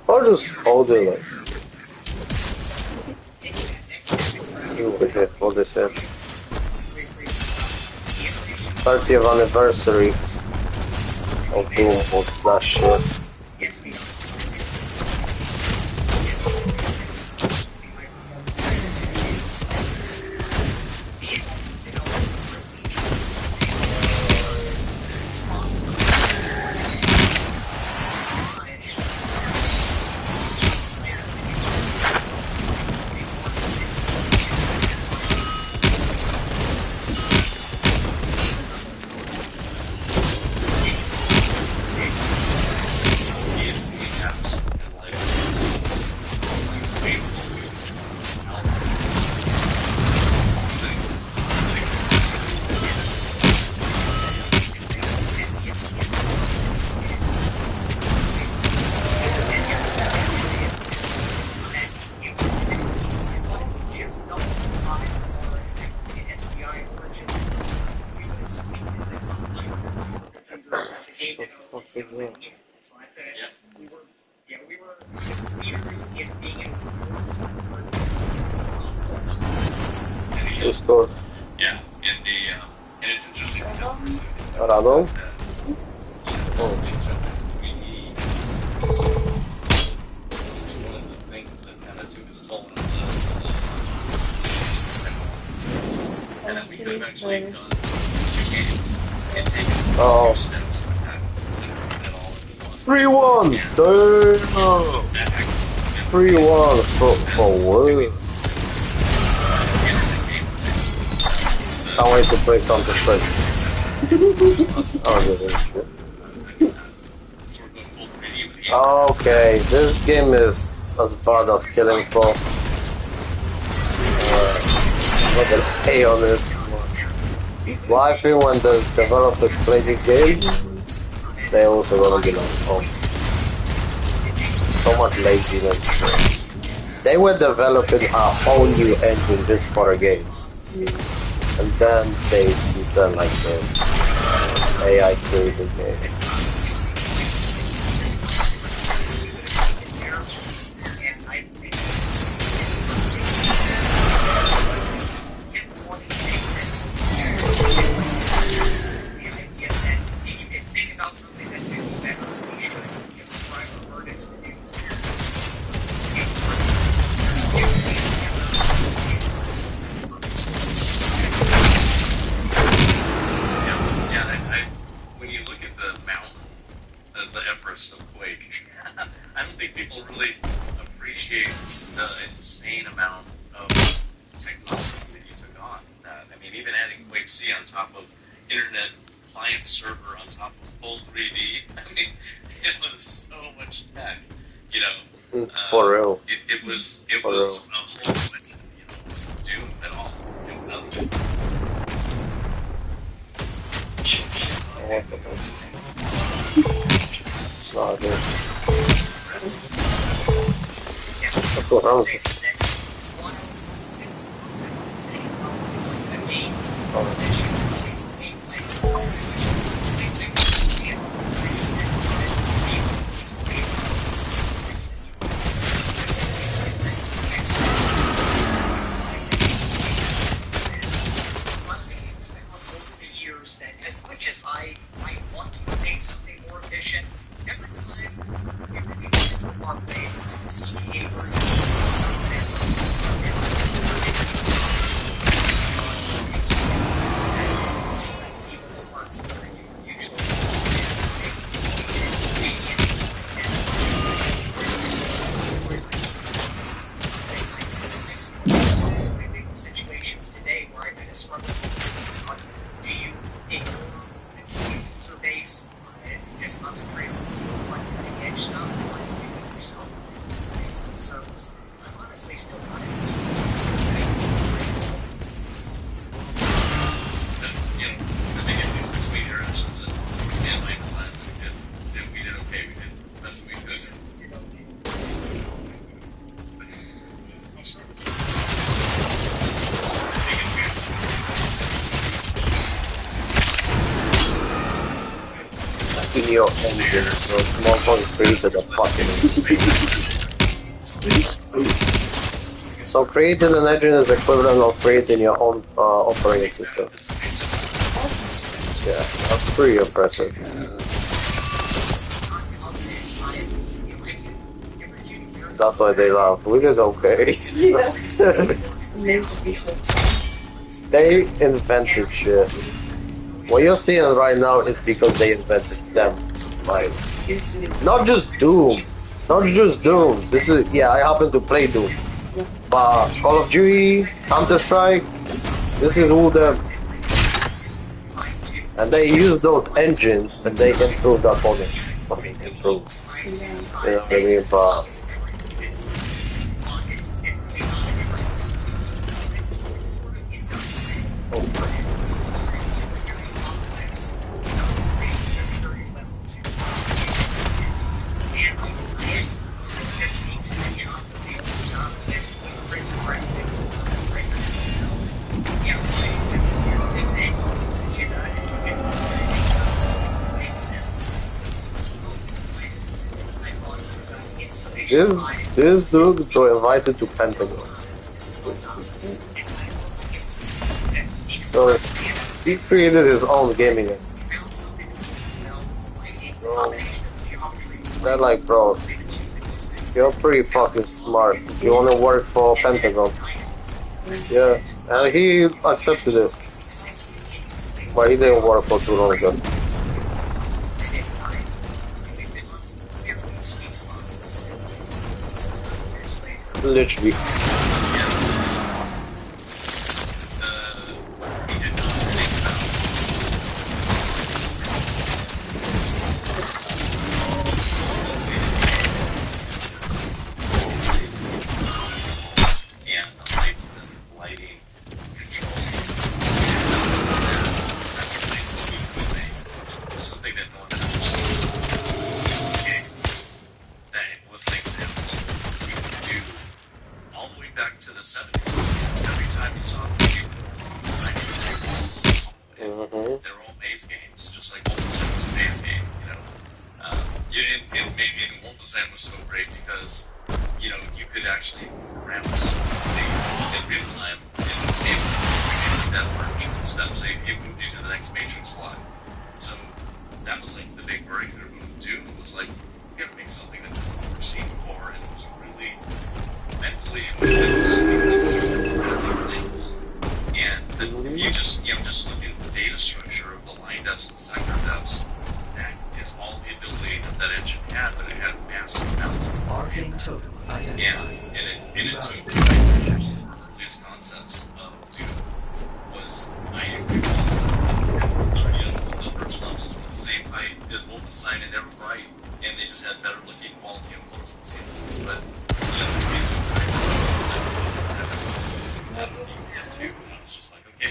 Or just hold it like you would hit for this in 30th anniversary of Doomjorszt that shit. Discord. Yeah, and it's interesting. Rado? One of the things that kind of took its toll on and if we could have actually done 2 games and taken 2 steps and kind of considered it all in 3-1! one. Damn! 3-1 for what? Can't wait to play Counter Strike. Okay, this game is as bad as Killing Floor. Not gonna say on it. Well, I think when the developers play this game, they also gonna be like, oh, so much laziness. They were developing a whole new engine just for a game. And then they see something like this AI created game. I don't think people really appreciate the insane amount of technology that you took on. I mean, even adding Quake C on top of internet client server on top of full 3D. I mean, it was so much tech. You know, for real. It was a whole, you know, it wasn't Doom at all. It was nothing. Sorry. What's going on with you? As much as I want to make something more efficient, every time everything gets more played on the CGA version, less people work for you usually. I think the situations today where I've been struggling, do you ignore the user base and just concentrate on the edge stuff, or do you do yourself based on service? I'm honestly still not in peace. You know, the big difference between interactions and my designs that we did okay, we did the best we could. in your engine, so small point created a fucking engine. So creating an engine is equivalent of creating your own operating system. Yeah, that's pretty impressive. That's why they laugh. We did okay. They invented shit. What you're seeing right now is because they invented them. Like, not just Doom. Not just Doom. This is, yeah, I happen to play Doom. But Call of Duty, Counter-Strike, this is all them. And they use those engines and they improved upon it. I mean, improved. You know what I mean? But this dude got invited to Pentagon. So he created his own gaming engine. So they're like, bro, you're pretty fucking smart. You wanna work for Pentagon? Yeah, and he accepted it. But he didn't work for too long ago. Literally.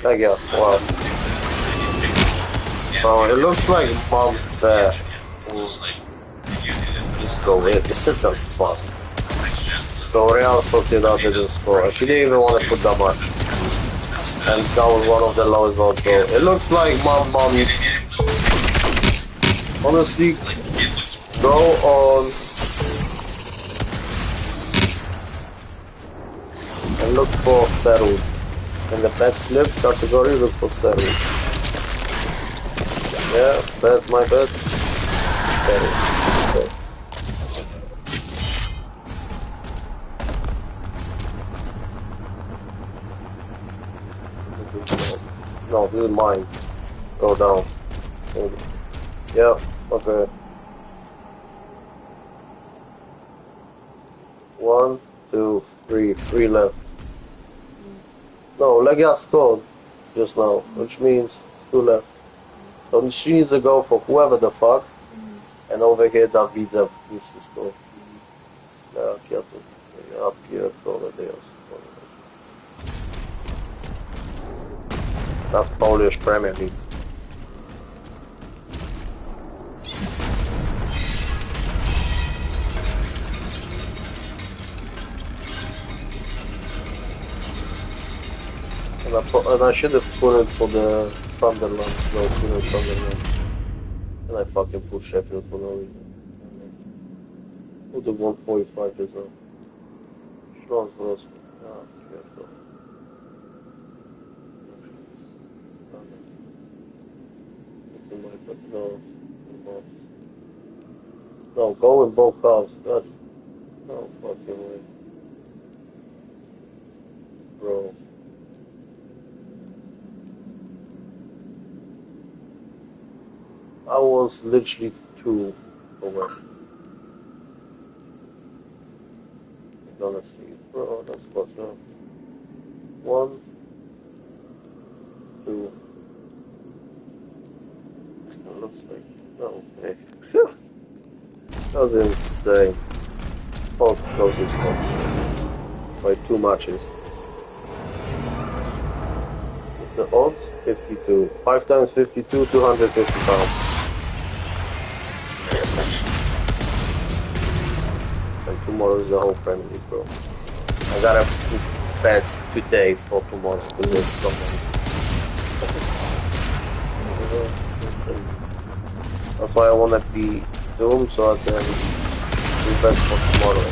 Yeah, wow. So it looks like mom's bad. Let's go in. This is just fun. So Real Sociedad didn't score. She didn't even want to put that much. And that was one of the lowest also. It looks like mom honestly go on and look for settled. In the bad slip category, look for settled. Yeah, bad, my bad. Settled. Okay. No, this is mine. Go down. Yeah, okay. 1, 2, 3, 3 left. No, Legia scored just now, which means 2 left. So she needs to go for whoever the fuck, and over here Davidzew needs to score. Ja pierdolę, that's Polish Premier League. And I should have put it for the Sunderland, no, Sunderland. And I fucking push Sheffield for no reason. Who the 145 is on? Schloss was. Ah, Sheffield. It's in my but no. No, go in both halves. God. No fucking way. Bro. I was literally 2 away. You're gonna see. Bro, that's fucked up. 1, 2. It looks like. No, okay. That was insane. Most closest one. By 2 matches. The odds 52. 5 times 52, 250 pounds. And tomorrow is the whole family, bro. I gotta put bets today for tomorrow because there's so many. That's why I wanna be Doom so I can do best for tomorrow.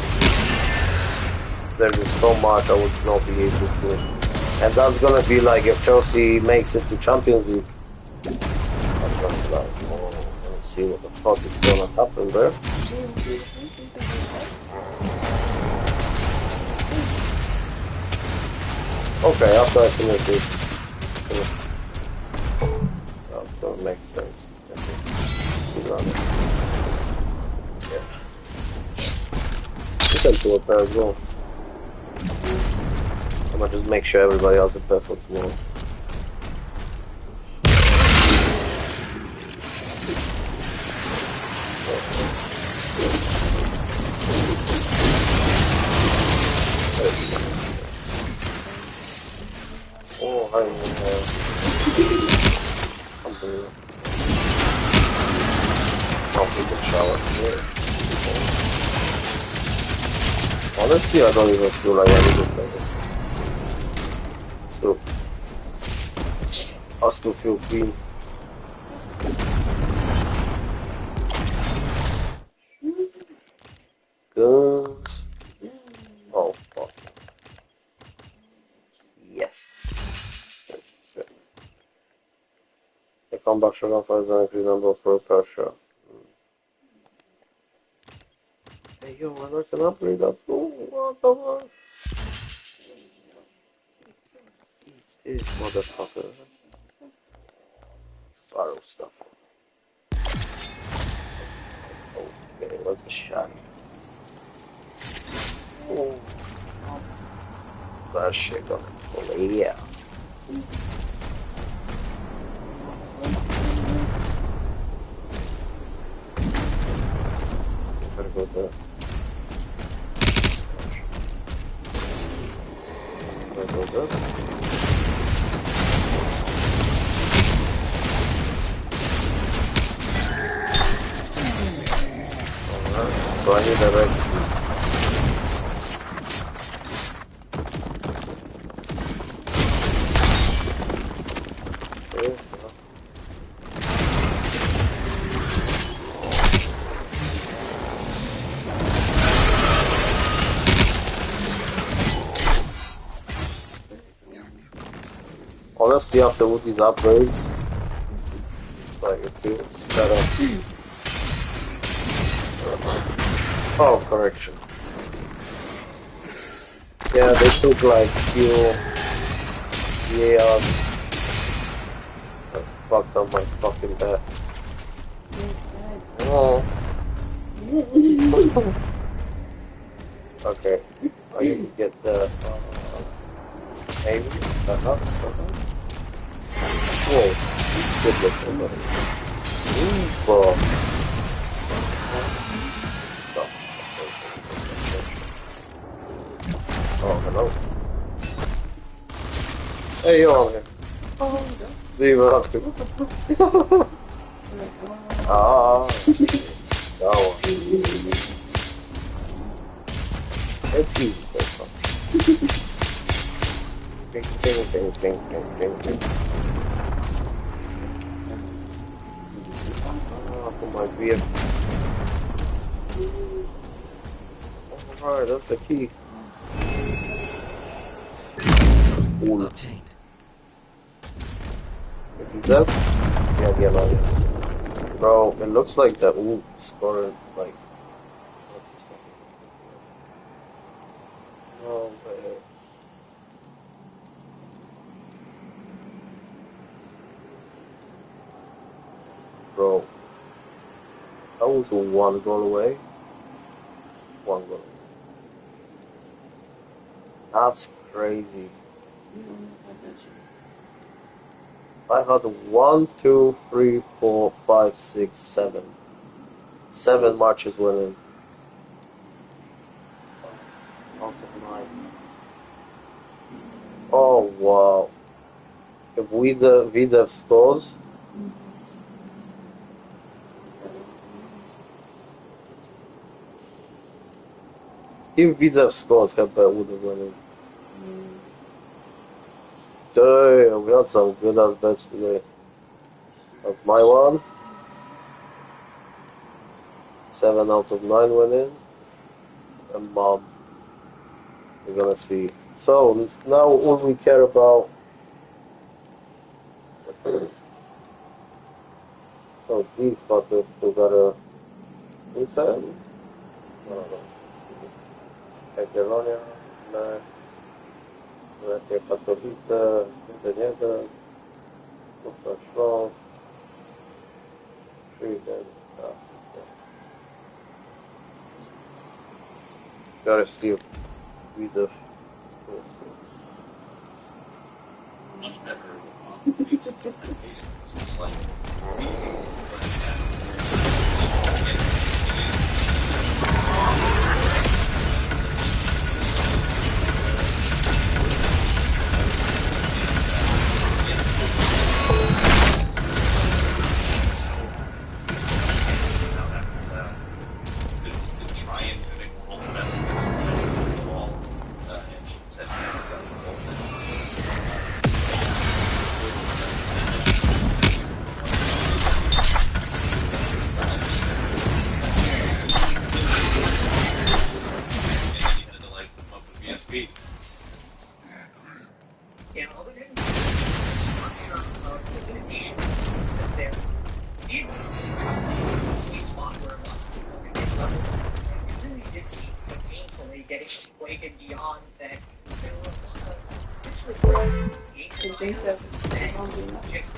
There is so much I would not be able to. And that's gonna be like if Chelsea makes it to Champions League. I'm gonna be like, oh, let's see what the fuck is gonna happen there. Okay, after I finish this, that's gonna make sense. Yeah. You can do it there as well. I'm gonna just make sure everybody else is prepared for tomorrow. Oh, I unbelievable. I'll take a shower here. Honestly, I don't even feel like I need to play it. So, I still feel clean. Guns. Oh, fuck. Yes. That's it. The combat shot offers an increased number for pressure. Hey, yo, I can upgrade that. Oh, what the fuck? This motherfucker. Faro stuff. Okay, what's the shot? Oh. That shit on it. Oh, yeah. So I gotta go there. Gotta go there. So I need a red. Honestly, after all these upgrades, like it feels better. Oh, correction. Yeah, they took like fuel. Yeah, I fucked up my fucking bat. Oh. Okay, I need to get the maybe back up. Whoa, good looking, buddy. Bro. Oh, hello. Hey, you're on here. Leave it up to. Ah, that one. It's easy, that's fine. Ding, ding, ding, ding, ding, ding, ding. We have. Alright, that's the key. Cool. Obtained. Is that? Yeah, bro, it looks like that ooh scored like. Oh man. Bro, that was one goal away. One goal. That's crazy. I had 1, 2, 3, 4, 5, 6, 7. 7 matches winning. Out of 9. Oh wow. If Vida scores. If Vida scores, Hepburn would have won it. Damn, we had some good ass bets today. That's my one. 7 out of 9 winning. And Mom. We're gonna see. So now all we care about. So these fuckers still gotta. Who said? I don't know. Jagiellonia, no. Jakie Katowice, jeden, Pusta Śląsk, Sweden, tak. Gotta see if Widów. Much better on the beats than I hated. It's just like beats. Yeah, all the things the structure of the litigation system there. You the sweet spot where lots of people can get levels. It really did seem quite painfully getting to Quake and beyond that there were a lot of actually game designers that just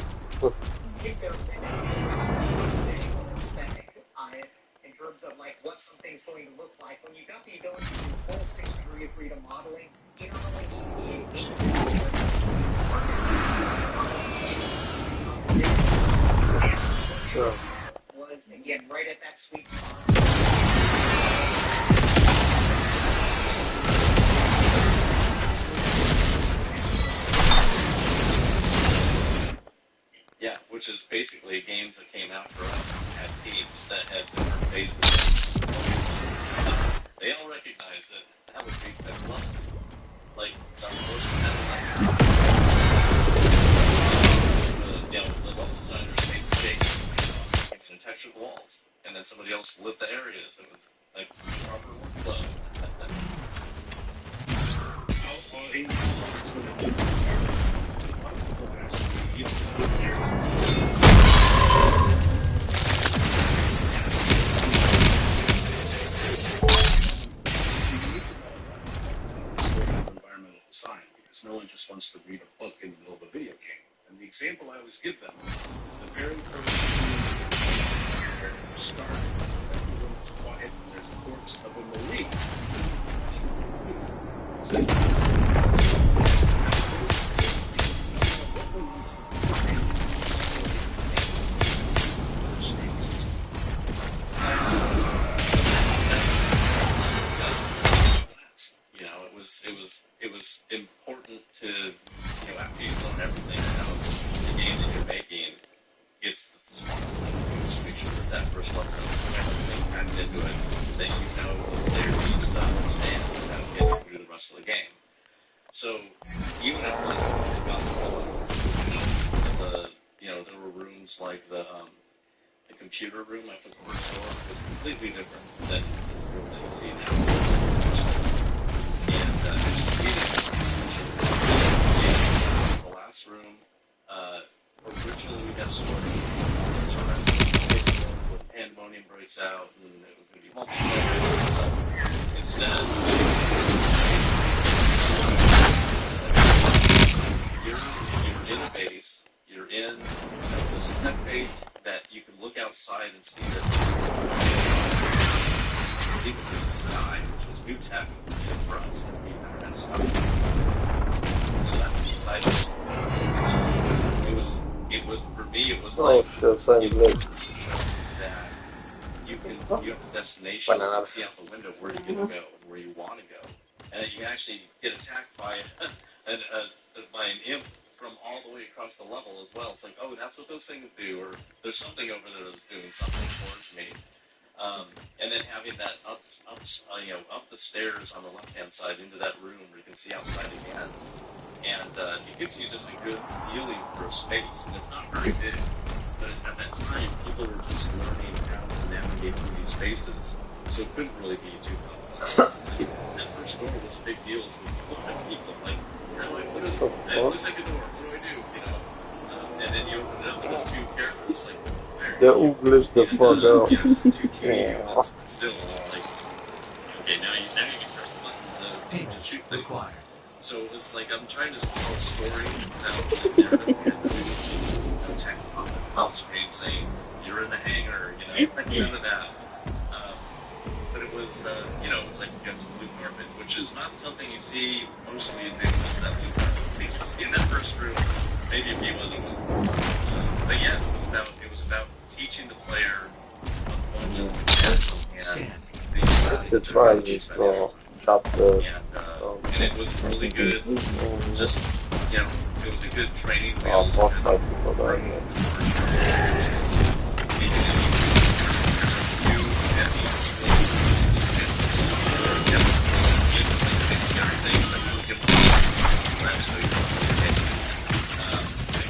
take their aesthetic in terms of like what something's going to look like. When you got the ability to do full 6 degree of freedom modeling, you not only need the 8 Sure. was again right at that sweet spot. Yeah, which is basically games that came out for us had teams that had different phases. They all recognize that would be better levels. Like the first 10 levels. The level designers made mistakes and textured walls, and then somebody else lit the areas. It was like proper workflow. Environmental design, because no one just wants to read a book in the middle of a video game. And the example I always give them is the very first where you start, everyone's quiet, and there's a corpse of a marine. It was important to, after you learn everything about the game that you're making, it's the smart thing. Just make sure that first level has everything packed into it, that you know there needs to understand how to get through the rest of the game. So even if there were rooms like the the computer room up at the first floor was completely different than the room that you see now. And just reading the last room, originally we had a story when pandemonium breaks out and it was going to be multiplayer and stuff. Instead, you're in a base, you're in this tech base that you can look outside and see that there's a sky, which was new tech for us that we never had a sky. So that was exciting. For me, it was like that you have a destination, you can see out the window where you're going to go and where you want to go. And you actually get attacked by an imp from all the way across the level as well. It's like, oh, that's what those things do, or there's something over there that's doing something towards me. And then having that up the stairs on the left-hand side into that room where you can see outside again. And it gives you just a good feeling for a space. And it's not very big, but at that time, people were just learning how to navigate through these spaces, so it couldn't really be too complex. That first door was a big deal. So we looked at people like, it looks like a door. What do I do? You know? And then you open it up and there's two characters like, the English the fuck out. It's 2K, but still, like, okay, now you can press the button to shoot things. Required. So it's like I'm trying to tell a story that no tech on screen saying you're in the hangar, none of that. But it was, it was like you got some blue carpet, which is not something you see mostly in games. That blue carpet, because in that first room, maybe a few other ones. But yeah, it was about teaching the player to try this chapter. And it was really good. Just, it was a good training wheel.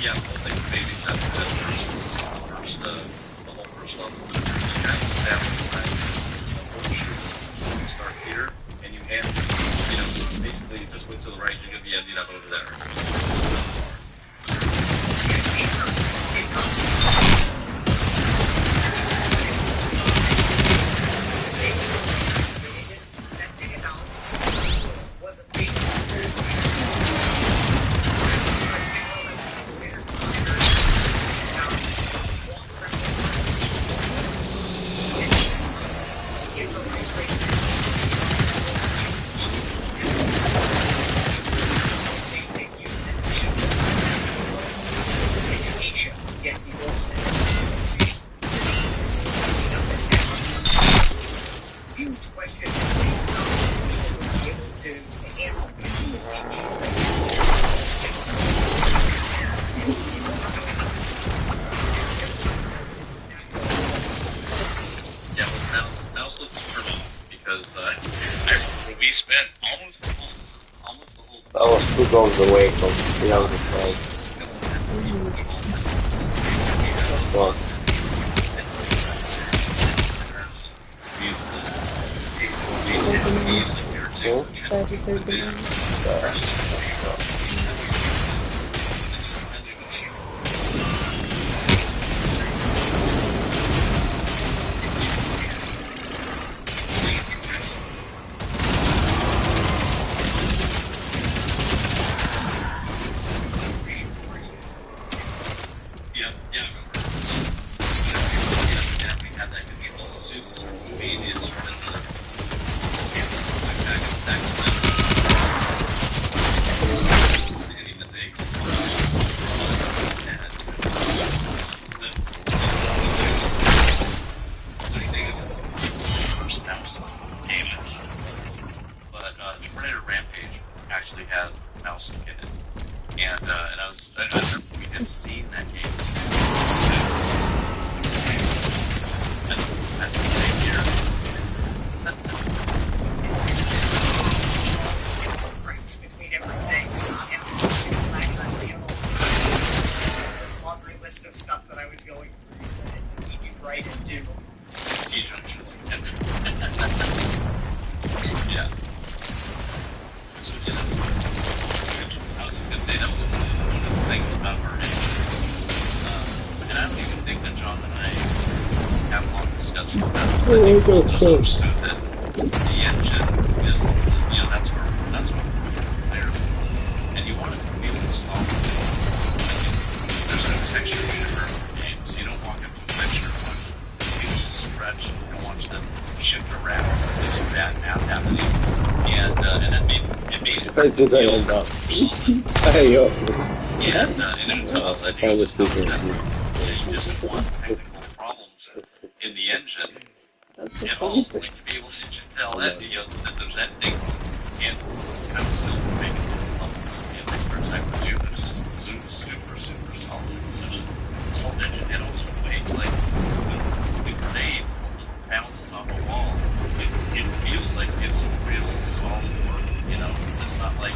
Yeah, like the baby stuff, the whole first level. You kind of start here, and you hand, basically you just went to the right, you're going to be ending up over there. We spent almost the whole. That was 2 goals away from the other side. What? Of stuff that I was going through, and he was right entry. Yeah. So, you know, I was just going to say that was one of the things about our engine. And I don't even think that John and I have long discussions about it. But I think we just understood that the engine is, you know, that's what the players want. And you want it to feel solid. There's no texture shimmer in the game, so you don't walk up to a texture and watch pieces stretch and watch them shift around. There's some bad math happening. And that made it feel solid. Hey, yo. And to us, I think it was just that you just want technical problems in the engine at all, like to be able to tell that, you know, that there's anything and kind of still make levels in this first type of view, but it's just super solid. It's such a solid engine, and also weight, like the grenade bounces off a wall. It feels like it's a real solid work, you know. It's not like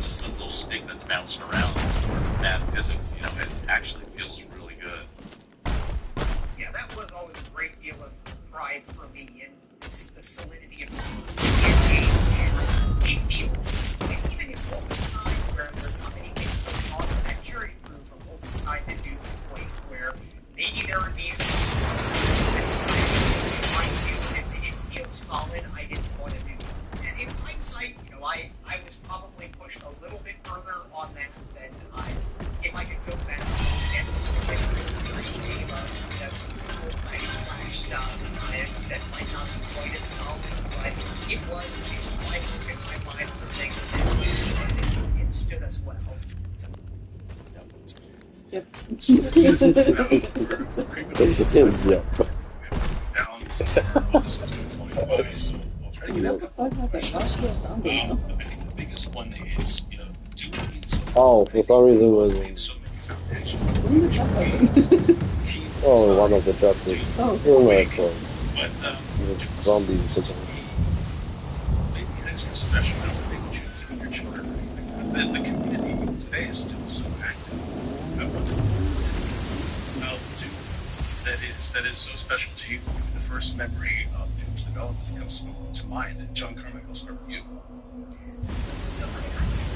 just some little stick that's bouncing around. It's sort of bad physics, you know. It actually feels really good. Yeah, that was always a great deal of pride for me in the solidity of the game and a feel. And even in Wolfenstein, where there's not anything so on that eerie groove of Wolfenstein that do point where maybe there would be some that might do that didn't feel solid, I didn't want to do. And in hindsight, you know, I was probably pushed a little bit further on that than if I could go back and that might not be quite as solid, but it was like in my mind for things and it stood us well. Yep. Down somewhere, I'll just tell you why, so I'll try to get out of questions. I think the biggest one is, you know, doing so Oh, for some reason it was so many foundations. oh, one of the chapters. Oh my god. But Zombies. maybe an extra special now when they choose for your children. But the community today is still so active. That is so special to you. The first memory of Doom's development comes to mind. And John Carmack, I'll start with you. So I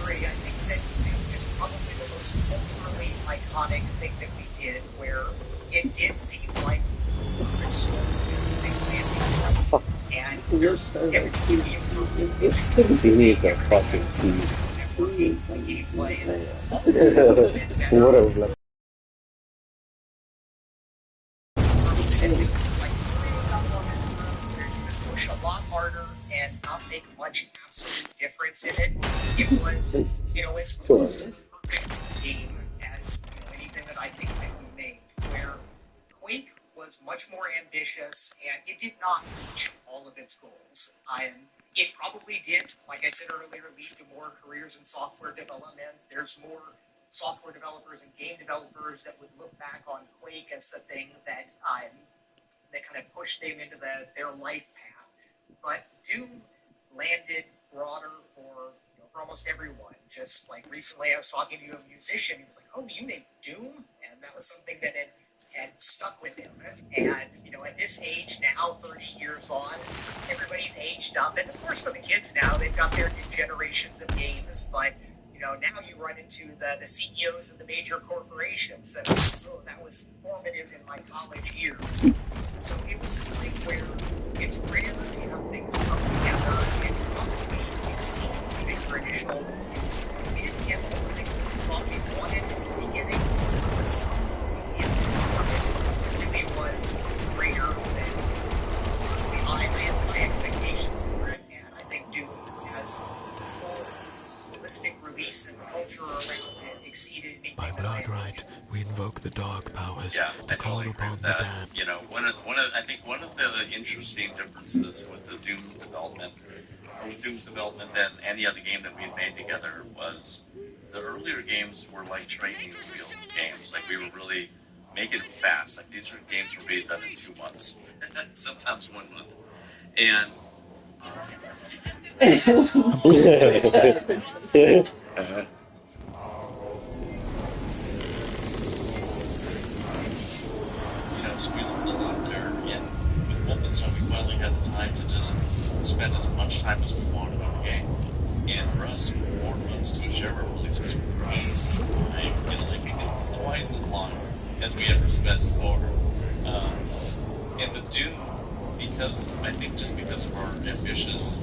agree. I think that Doom is probably the most culturally iconic thing that we did, where it did seem like it was the crystal Fuck. and You're so cute. He needs a fucking tease. What a like. It's like push a lot harder and not make much absolute difference in it. It was, you know, it's close to the perfect game as, you know, anything that I think that we made, where Quake was much more ambitious and it did not reach all of its goals. It probably did, like I said earlier, lead to more careers in software development. There's more software developers and game developers that would look back on Quake as the thing that kind of pushed them into their life path. But Doom landed broader for, you know, for almost everyone. Just like recently I was talking to a musician, he was like, "Oh, you made Doom?" And that was something that had stuck with him. And, you know, at this age now, 30 years on, everybody's aged up. And of course for the kids now, they've got their new generations of games, but you know, now you run into the CEOs of the major corporations that was formative in my college years. So it was something where it's rare to have things come together and probably you've seen even your initial reviews. We didn't get all the things that we thought we wanted at the beginning, but the sum of the end really was greater than certainly I had my expectations for it, and I think Doom has holistic release and culture around it exceeded anything. By blood right, we invoke the dark powers Yeah, I to call totally agree upon with the that. damned. You know, I think one of the interesting differences with the Doom development, or with Doom's development than any other game that we had made together, was the earlier games were like training wheel games. Like we were really making them fast. Like these are games were being done in 2 months, sometimes 1 month, and you know, so we learned a lot there. And with Wolfenstein, we finally had the time to just spend as much time as we wanted on the game. And for us, 4 months to a Shareware release was crazy time. You know, like it's twice as long as we ever spent before. And with Doom, because I think just because of our ambitious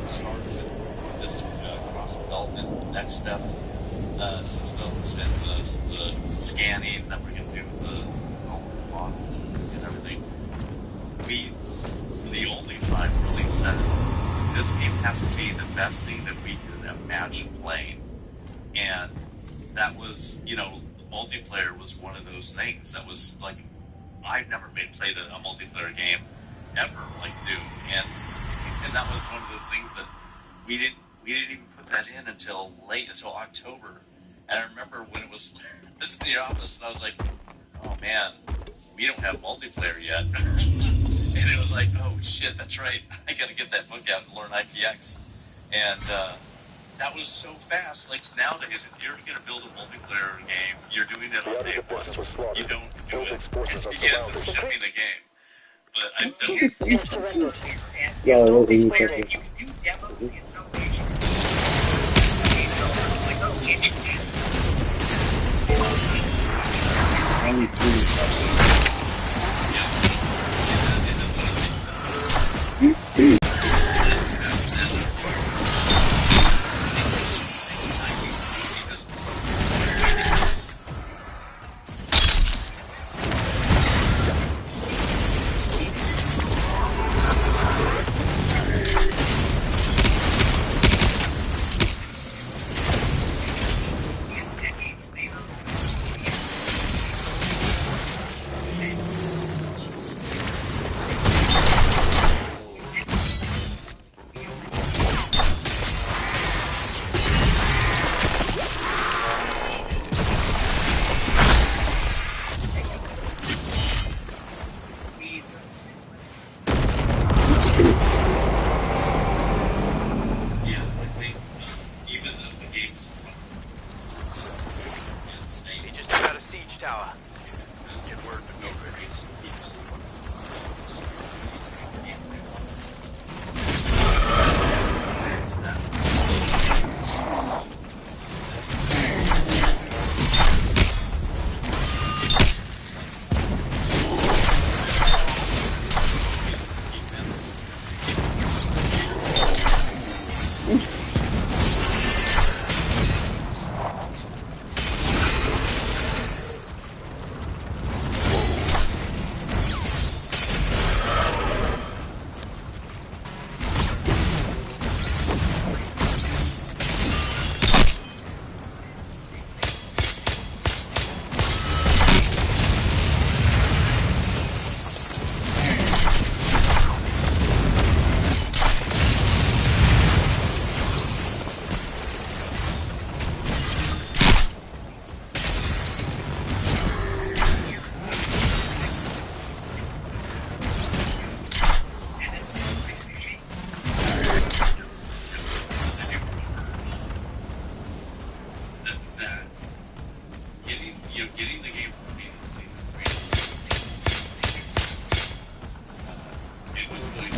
start with this cross-development next step systems and the scanning that we're going to do with the models and everything, the only time really said this game has to be the best thing that we could imagine playing. And that was, you know, multiplayer was one of those things that was like, I've never played a multiplayer game ever like Doom, and that was one of those things that we didn't even put that in until October. And I remember when it was in the office, and I was like, oh man, we don't have multiplayer yet. And it was like, oh shit, that's right, I gotta get that book out and learn IPX. And that was so fast. Like nowadays, if you're gonna build a multiplayer game, you're doing it on day one. You don't do it at the end of shipping the game. But I've done it. Yeah, it was a new You technique. can do demos in some ways. You can just like, oh, can't you do Only 3. It's decades later. Yeah, I think even though the game's insane, He just took out a siege tower. it's worth the go raise people. That getting the game running seemed great. It was going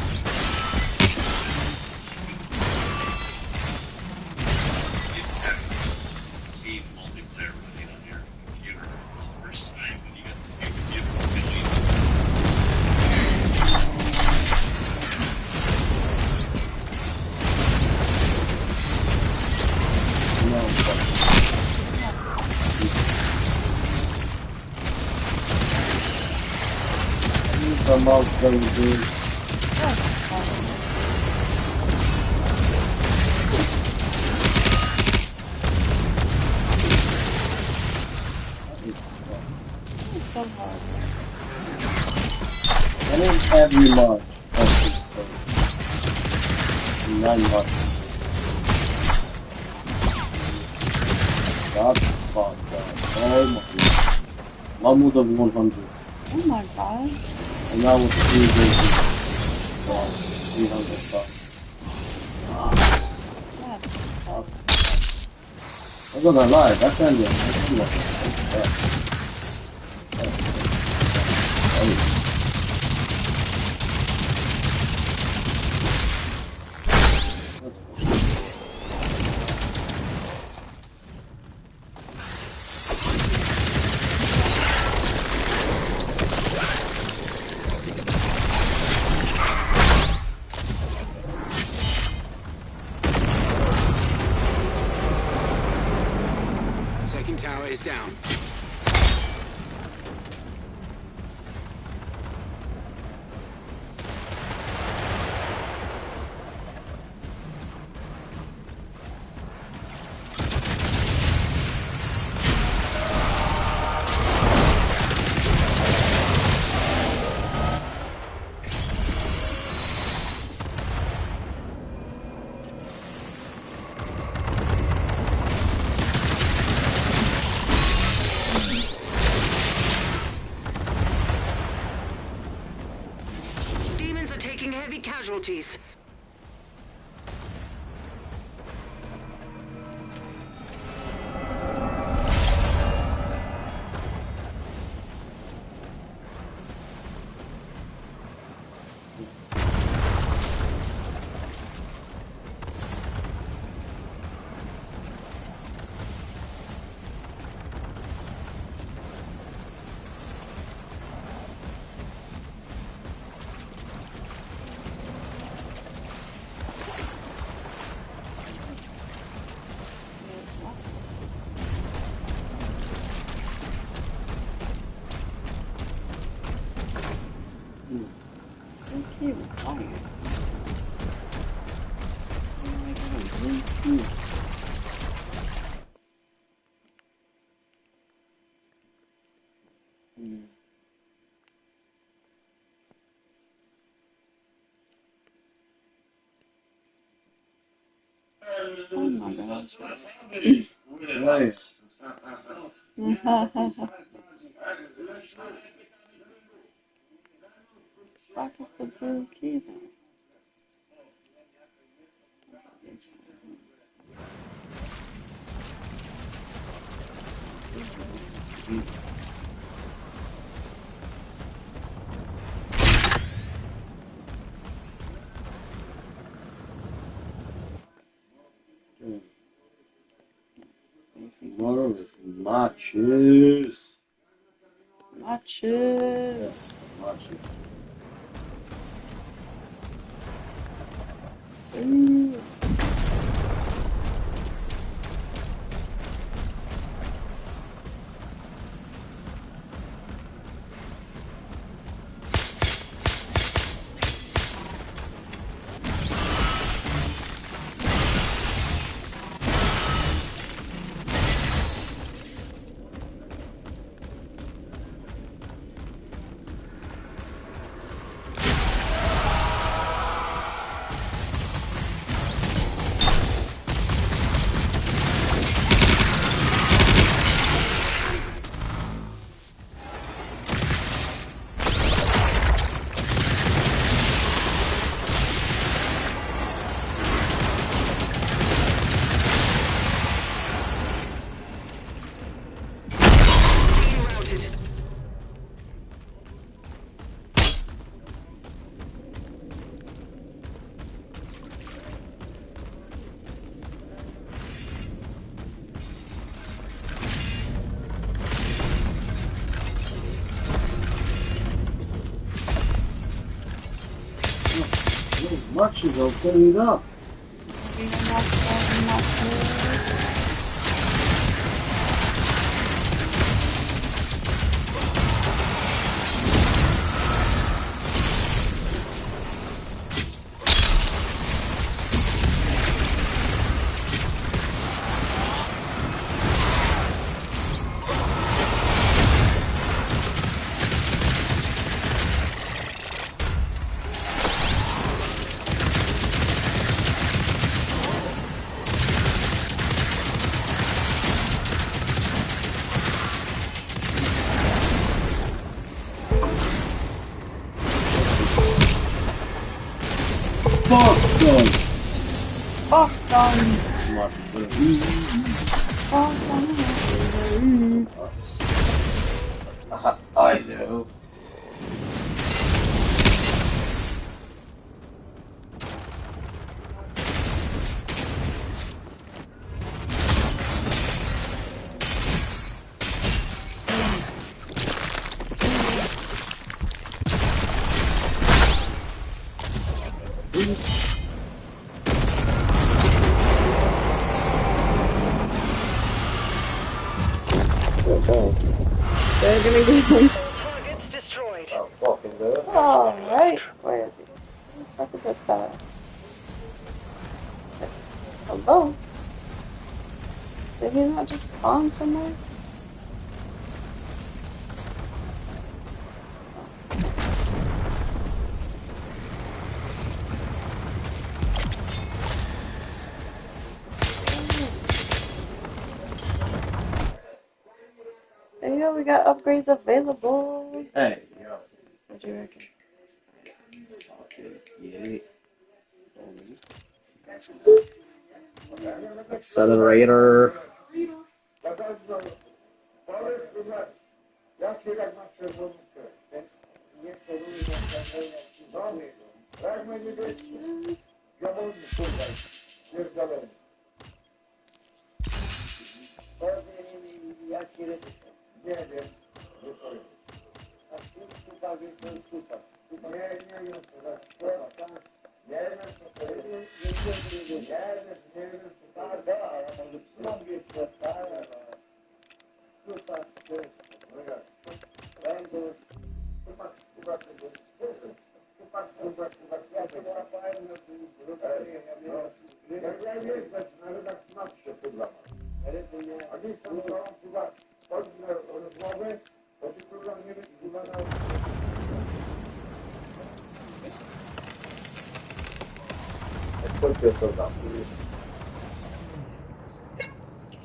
see multiplayer running on your computer for the first time when you got the beautiful feeling. No, but the mouse very good. It's so hard. I didn't have you much of this thing. 9 months. That's fun, guys. Oh my god. Mammoth of 100. Oh my god. And that was 3 versions. 300 bucks. That's I'm gonna lie, that's ending. Yeah. is down. Demons are taking heavy casualties. Okay, we're fine. Oh my god, really cute. Oh my god. Fuck is the blue key then? Tomorrow is matches. Matches. Matches. Ooh. Matches, I'll clean it up. Fuck guns! Fuck guns! Fuck guns! I know. we're gonna get him. Targets destroyed. Oh, fucking good. Alright. Where is he? Where the fuck is this guy? Hello? Did he not just spawn somewhere? There you go, we got upgrades available. Hey, yo. What do you reckon? Okay, yeah. Accelerator.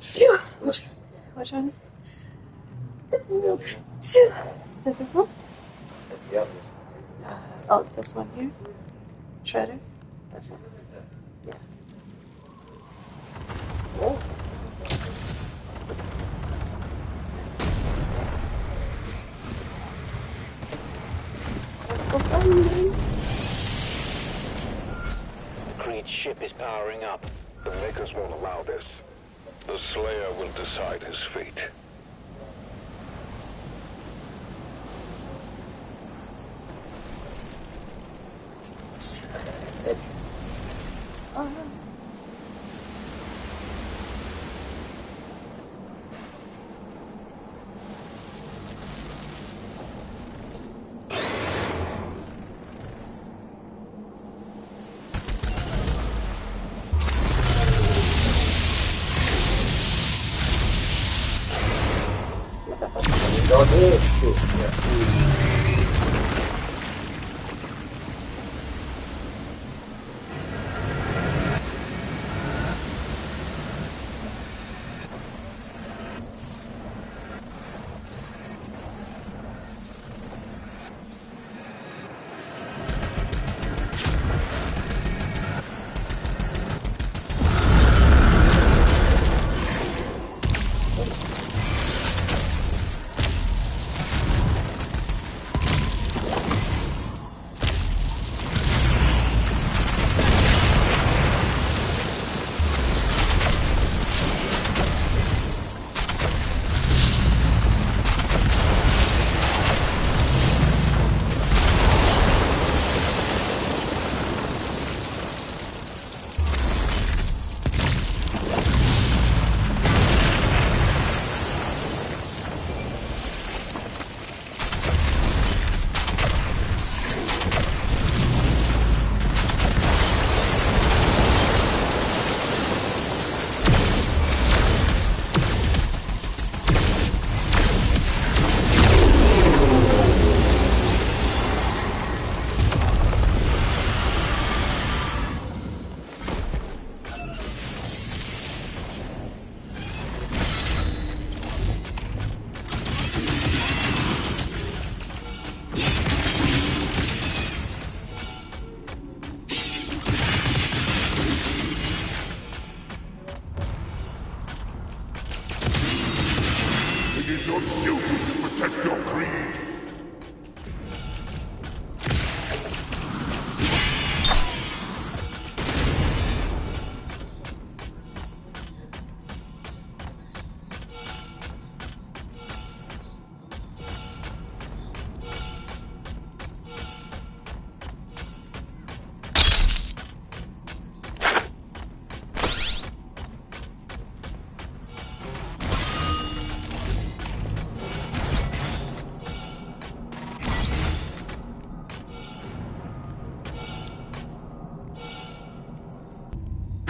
Phew. Which one? Phew. Is it this one? Yep. Oh, this one here? Shredder? This one? Yeah. Oh. Let's go find him. Creed's ship is powering up. The Makers won't allow this. The Slayer will decide his fate. Oh, no. Don't do it. Yeah. It is your duty to protect your creed.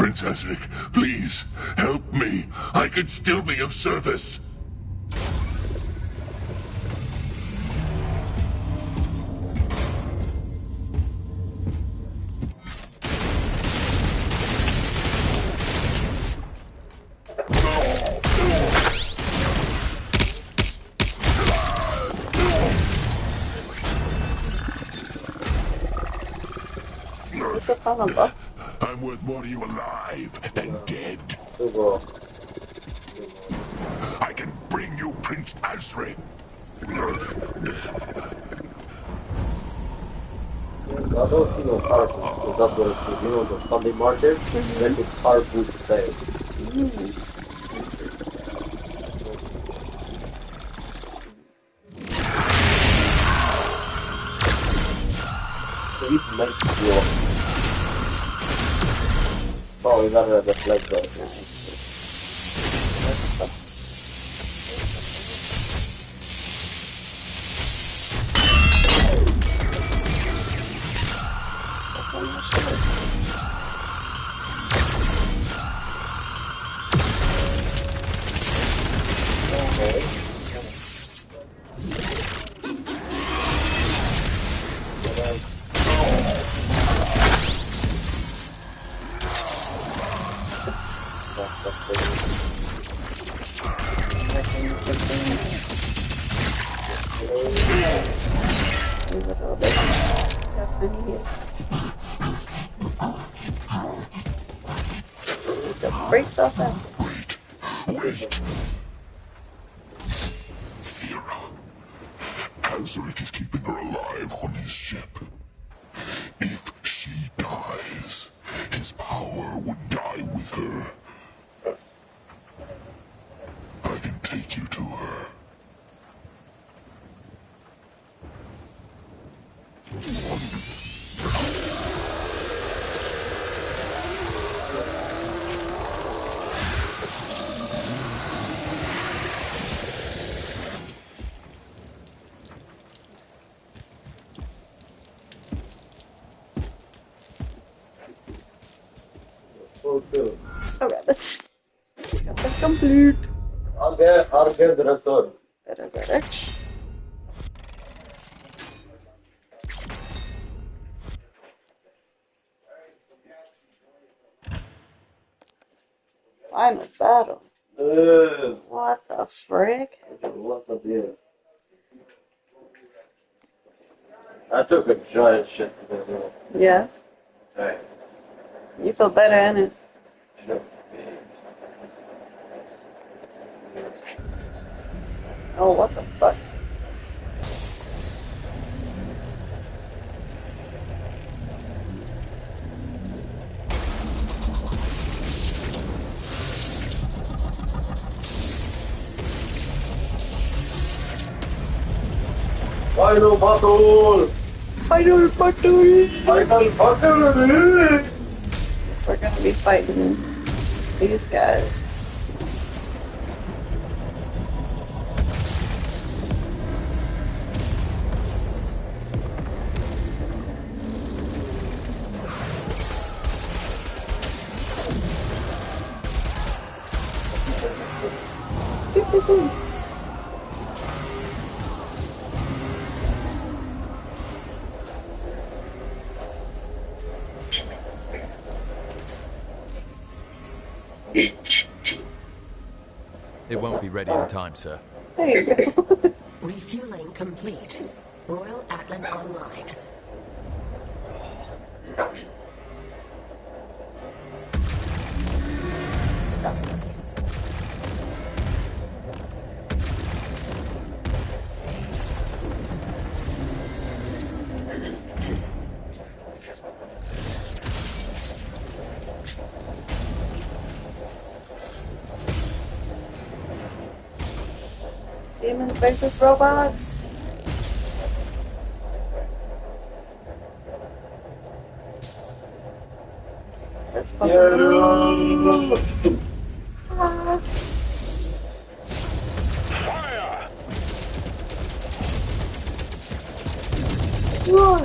Prince Ezric. Please, help me. I could still be of service. I'm worth more to you alive than dead. I can bring you Prince Ezric. I don't see no car boots, because that's what it's for. You know, the Sunday market? Then the car boots sale. He's meant to be off. Oh, we gotta have the flag though. Breaks off that. Wait. Thera. Ezric is keeping her alive on his ship. If she dies, his power would die with her. I can take you to her. That's complete. Arge director. That is it. Final battle. What the frick? What's up here? I took a giant shit today. Yeah. Hey. You feel better, innit? Oh, what the fuck? Final battle! Final battle! Final battle! So we're gonna be fighting these guys. It won't be ready in time, sir. There you go. Refueling complete. Royal Atlan online. Demons versus robots. Let's fucking Fire! Whoa.